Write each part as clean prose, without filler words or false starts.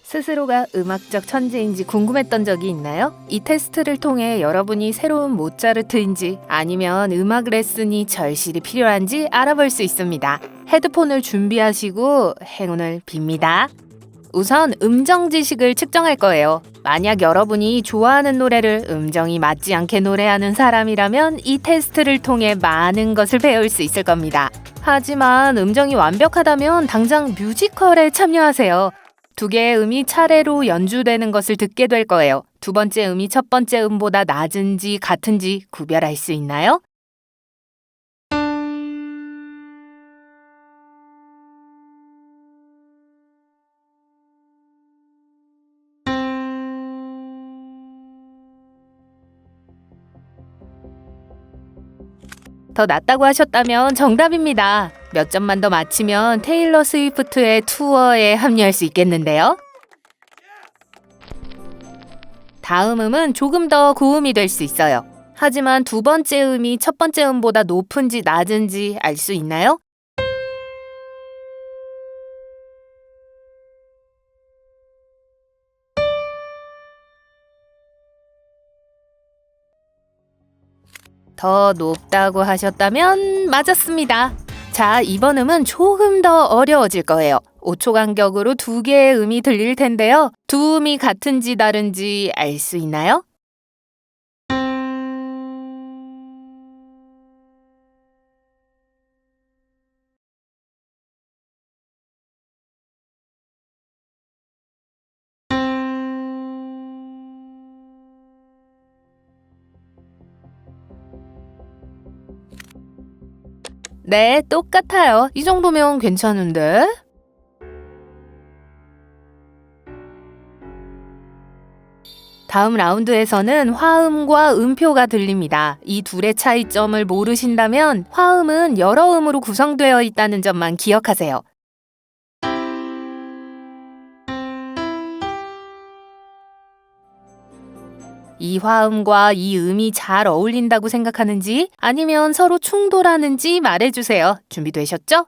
스스로가 음악적 천재인지 궁금했던 적이 있나요? 이 테스트를 통해 여러분이 새로운 모차르트인지 아니면 음악 레슨이 절실히 필요한지 알아볼 수 있습니다. 헤드폰을 준비하시고 행운을 빕니다. 우선 음정 지식을 측정할 거예요. 만약 여러분이 좋아하는 노래를 음정이 맞지 않게 노래하는 사람이라면 이 테스트를 통해 많은 것을 배울 수 있을 겁니다. 하지만 음정이 완벽하다면 당장 뮤지컬에 참여하세요. 두 개의 음이 차례로 연주되는 것을 듣게 될 거예요. 두 번째 음이 첫 번째 음보다 낮은지 같은지 구별할 수 있나요? 더 낫다고 하셨다면 정답입니다. 몇 점만 더 맞히면 테일러 스위프트의 투어에 합류할 수 있겠는데요. 다음 음은 조금 더 고음이 될 수 있어요. 하지만 두 번째 음이 첫 번째 음보다 높은지 낮은지 알 수 있나요? 더 높다고 하셨다면 맞았습니다. 자, 이번 음은 조금 더 어려워질 거예요. 5초 간격으로 두 개의 음이 들릴 텐데요. 두 음이 같은지 다른지 알 수 있나요? 네, 똑같아요. 이 정도면 괜찮은데? 다음 라운드에서는 화음과 음표가 들립니다. 이 둘의 차이점을 모르신다면 화음은 여러 음으로 구성되어 있다는 점만 기억하세요. 이 화음과 이 음이 잘 어울린다고 생각하는지 아니면 서로 충돌하는지 말해주세요. 준비되셨죠?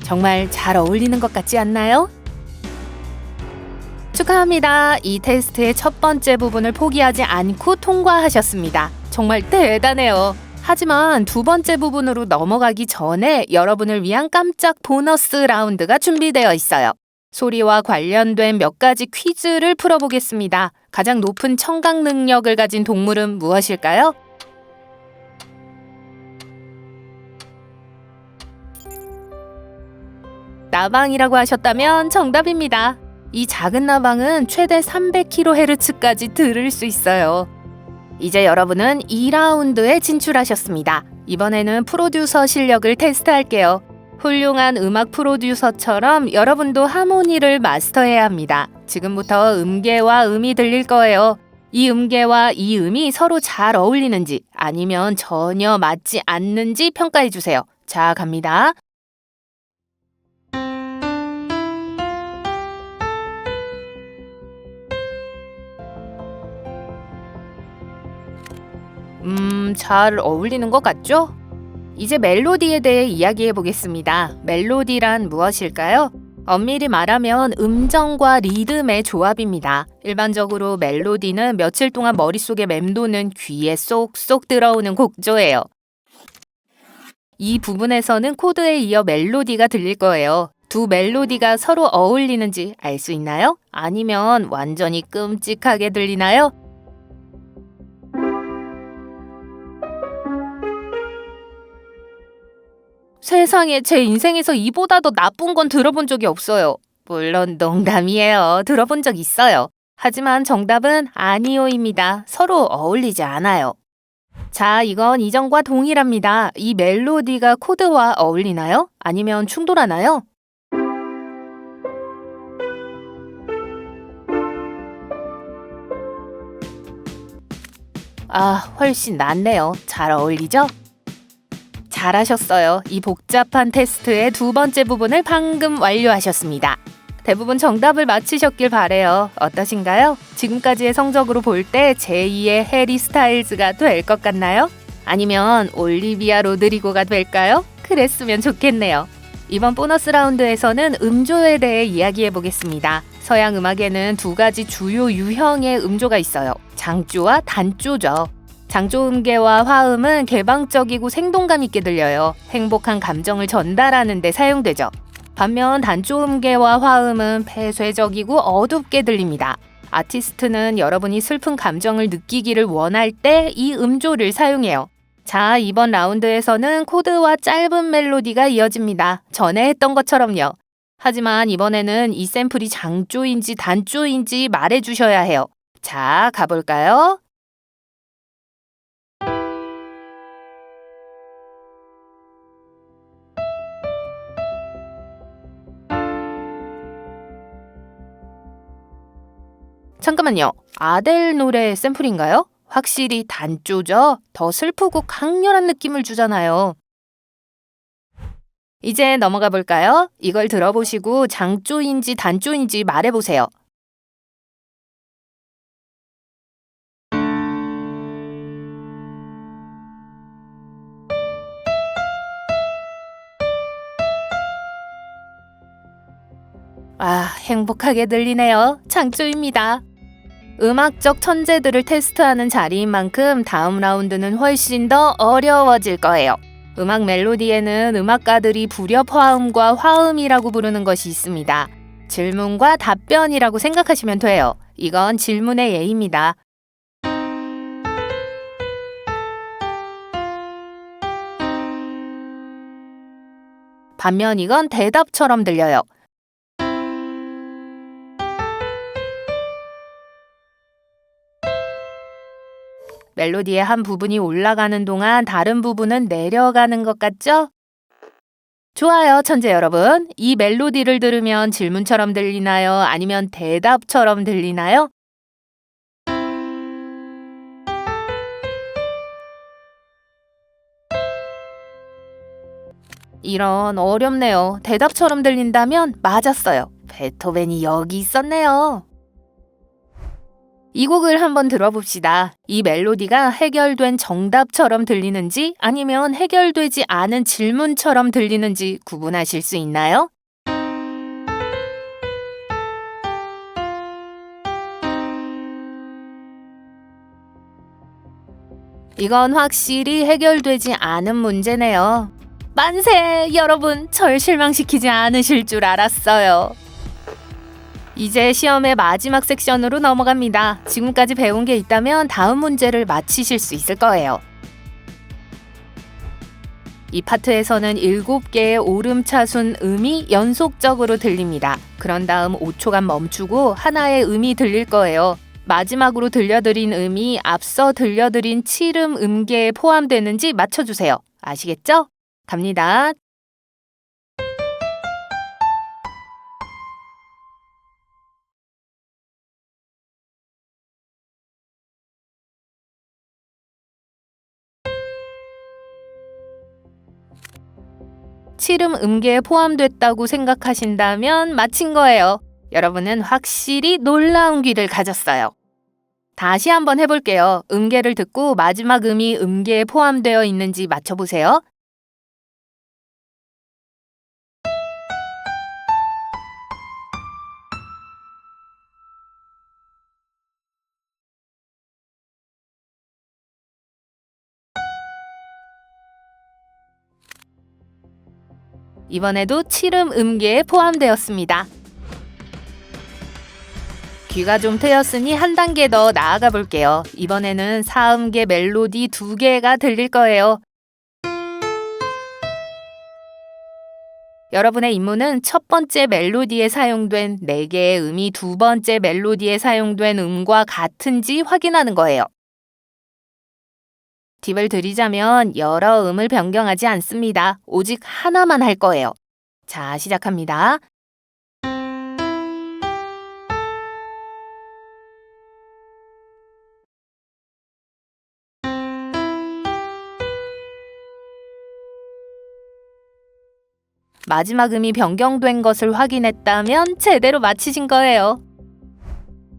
정말 잘 어울리는 것 같지 않나요? 축하합니다. 이 테스트의 첫 번째 부분을 포기하지 않고 통과하셨습니다. 정말 대단해요. 하지만 두 번째 부분으로 넘어가기 전에 여러분을 위한 깜짝 보너스 라운드가 준비되어 있어요. 소리와 관련된 몇 가지 퀴즈를 풀어보겠습니다. 가장 높은 청각 능력을 가진 동물은 무엇일까요? 나방이라고 하셨다면 정답입니다. 이 작은 나방은 최대 300kHz까지 들을 수 있어요. 이제 여러분은 2라운드에 진출하셨습니다. 이번에는 프로듀서 실력을 테스트할게요. 훌륭한 음악 프로듀서처럼 여러분도 하모니를 마스터해야 합니다. 지금부터 음계와 음이 들릴 거예요. 이 음계와 이 음이 서로 잘 어울리는지 아니면 전혀 맞지 않는지 평가해주세요. 자, 갑니다. 잘 어울리는 것 같죠? 이제 멜로디에 대해 이야기해 보겠습니다. 멜로디란 무엇일까요? 엄밀히 말하면 음정과 리듬의 조합입니다. 일반적으로 멜로디는 며칠 동안 머릿속에 맴도는 귀에 쏙쏙 들어오는 곡조예요. 이 부분에서는 코드에 이어 멜로디가 들릴 거예요. 두 멜로디가 서로 어울리는지 알 수 있나요? 아니면 완전히 끔찍하게 들리나요? 세상에 제 인생에서 이보다 더 나쁜 건 들어본 적이 없어요. 물론 농담이에요. 들어본 적 있어요. 하지만 정답은 아니오입니다. 서로 어울리지 않아요. 자, 이건 이전과 동일합니다. 이 멜로디가 코드와 어울리나요? 아니면 충돌하나요? 훨씬 낫네요. 잘 어울리죠? 잘하셨어요. 이 복잡한 테스트의 두 번째 부분을 방금 완료하셨습니다. 대부분 정답을 맞히셨길 바래요. 어떠신가요? 지금까지의 성적으로 볼 때 제2의 해리 스타일즈가 될 것 같나요? 아니면 올리비아 로드리고가 될까요? 그랬으면 좋겠네요. 이번 보너스 라운드에서는 음조에 대해 이야기해 보겠습니다. 서양 음악에는 두 가지 주요 유형의 음조가 있어요. 장조와 단조죠. 장조 음계와 화음은 개방적이고 생동감 있게 들려요. 행복한 감정을 전달하는 데 사용되죠. 반면 단조 음계와 화음은 폐쇄적이고 어둡게 들립니다. 아티스트는 여러분이 슬픈 감정을 느끼기를 원할 때 이 음조를 사용해요. 자, 이번 라운드에서는 코드와 짧은 멜로디가 이어집니다. 전에 했던 것처럼요. 하지만 이번에는 이 샘플이 장조인지 단조인지 말해주셔야 해요. 자, 가볼까요? 잠깐만요. 아델 노래 샘플인가요? 확실히 단조죠? 더 슬프고 강렬한 느낌을 주잖아요. 이제 넘어가 볼까요? 이걸 들어보시고 장조인지 단조인지 말해보세요. 아, 행복하게 들리네요. 장조입니다. 음악적 천재들을 테스트하는 자리인 만큼 다음 라운드는 훨씬 더 어려워질 거예요. 음악 멜로디에는 음악가들이 불협 화음과 화음이라고 부르는 것이 있습니다. 질문과 답변이라고 생각하시면 돼요. 이건 질문의 예입니다. 반면 이건 대답처럼 들려요. 멜로디의 한 부분이 올라가는 동안 다른 부분은 내려가는 것 같죠? 좋아요, 천재 여러분. 이 멜로디를 들으면 질문처럼 들리나요? 아니면 대답처럼 들리나요? 이런 어렵네요. 대답처럼 들린다면 맞았어요. 베토벤이 여기 있었네요. 이 곡을 한번 들어봅시다. 이 멜로디가 해결된 정답처럼 들리는지 아니면 해결되지 않은 질문처럼 들리는지 구분하실 수 있나요? 이건 확실히 해결되지 않은 문제네요. 만세! 여러분, 절 실망시키지 않으실 줄 알았어요. 이제 시험의 마지막 섹션으로 넘어갑니다. 지금까지 배운 게 있다면 다음 문제를 맞히실 수 있을 거예요. 이 파트에서는 7개의 오름차순 음이 연속적으로 들립니다. 그런 다음 5초간 멈추고 하나의 음이 들릴 거예요. 마지막으로 들려드린 음이 앞서 들려드린 7음 음계에 포함되는지 맞춰주세요. 아시겠죠? 갑니다. 칠음 음계에 포함됐다고 생각하신다면 맞힌 거예요. 여러분은 확실히 놀라운 귀를 가졌어요. 다시 한번 해볼게요. 음계를 듣고 마지막 음이 음계에 포함되어 있는지 맞춰보세요. 이번에도 칠음 음계에 포함되었습니다. 귀가 좀 트였으니 한 단계 더 나아가 볼게요. 이번에는 사음계 멜로디 2개가 들릴 거예요. 여러분의 임무는 첫 번째 멜로디에 사용된 4개의 음이 두 번째 멜로디에 사용된 음과 같은지 확인하는 거예요. 팁을 드리자면 여러 음을 변경하지 않습니다. 오직 하나만 할 거예요. 자, 시작합니다. 마지막 음이 변경된 것을 확인했다면 제대로 맞히신 거예요.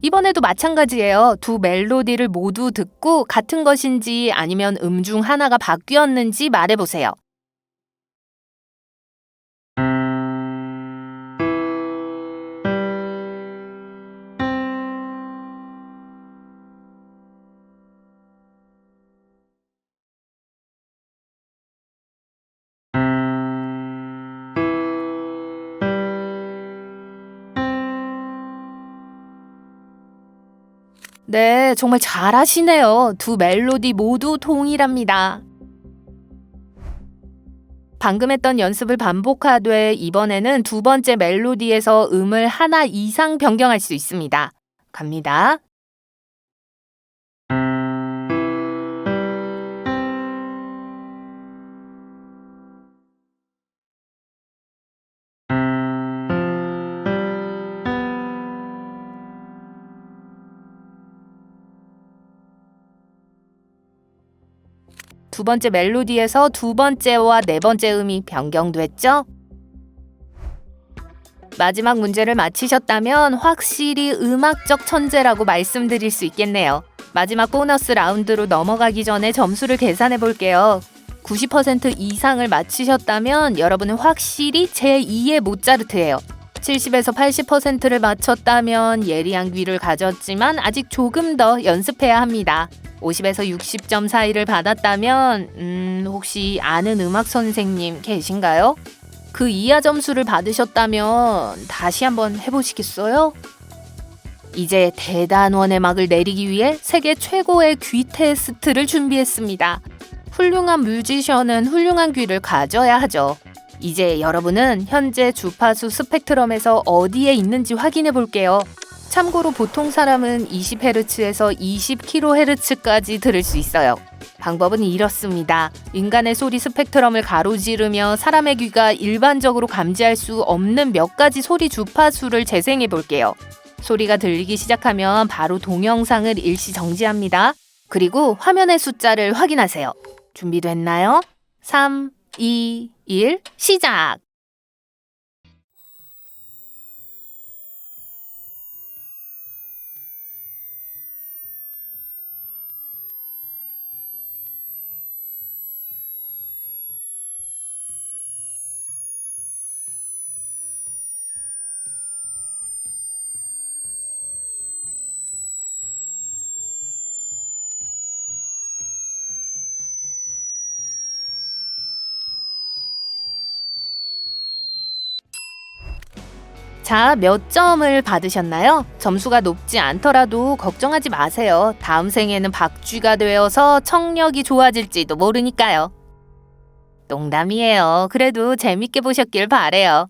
이번에도 마찬가지예요. 두 멜로디를 모두 듣고 같은 것인지 아니면 음 중 하나가 바뀌었는지 말해보세요. 네, 정말 잘하시네요. 두 멜로디 모두 동일합니다. 방금 했던 연습을 반복하되 이번에는 두 번째 멜로디에서 음을 하나 이상 변경할 수 있습니다. 갑니다. 두 번째 멜로디에서 두 번째와 네 번째 음이 변경됐죠? 마지막 문제를 맞히셨다면 확실히 음악적 천재라고 말씀드릴 수 있겠네요. 마지막 보너스 라운드로 넘어가기 전에 점수를 계산해 볼게요. 90% 이상을 맞히셨다면 여러분은 확실히 제2의 모차르트예요. 70에서 80%를 맞췄다면 예리한 귀를 가졌지만 아직 조금 더 연습해야 합니다. 50에서 60점 사이를 받았다면 혹시 아는 음악 선생님 계신가요? 그 이하 점수를 받으셨다면 다시 한번 해보시겠어요? 이제 대단원의 막을 내리기 위해 세계 최고의 귀 테스트를 준비했습니다. 훌륭한 뮤지션은 훌륭한 귀를 가져야 하죠. 이제 여러분은 현재 주파수 스펙트럼에서 어디에 있는지 확인해 볼게요. 참고로 보통 사람은 20Hz에서 20kHz까지 들을 수 있어요. 방법은 이렇습니다. 인간의 소리 스펙트럼을 가로지르며 사람의 귀가 일반적으로 감지할 수 없는 몇 가지 소리 주파수를 재생해 볼게요. 소리가 들리기 시작하면 바로 동영상을 일시 정지합니다. 그리고 화면의 숫자를 확인하세요. 준비됐나요? 3, 2, 1, 시작! 자, 몇 점을 받으셨나요? 점수가 높지 않더라도 걱정하지 마세요. 다음 생에는 박쥐가 되어서 청력이 좋아질지도 모르니까요. 농담이에요. 그래도 재밌게 보셨길 바래요.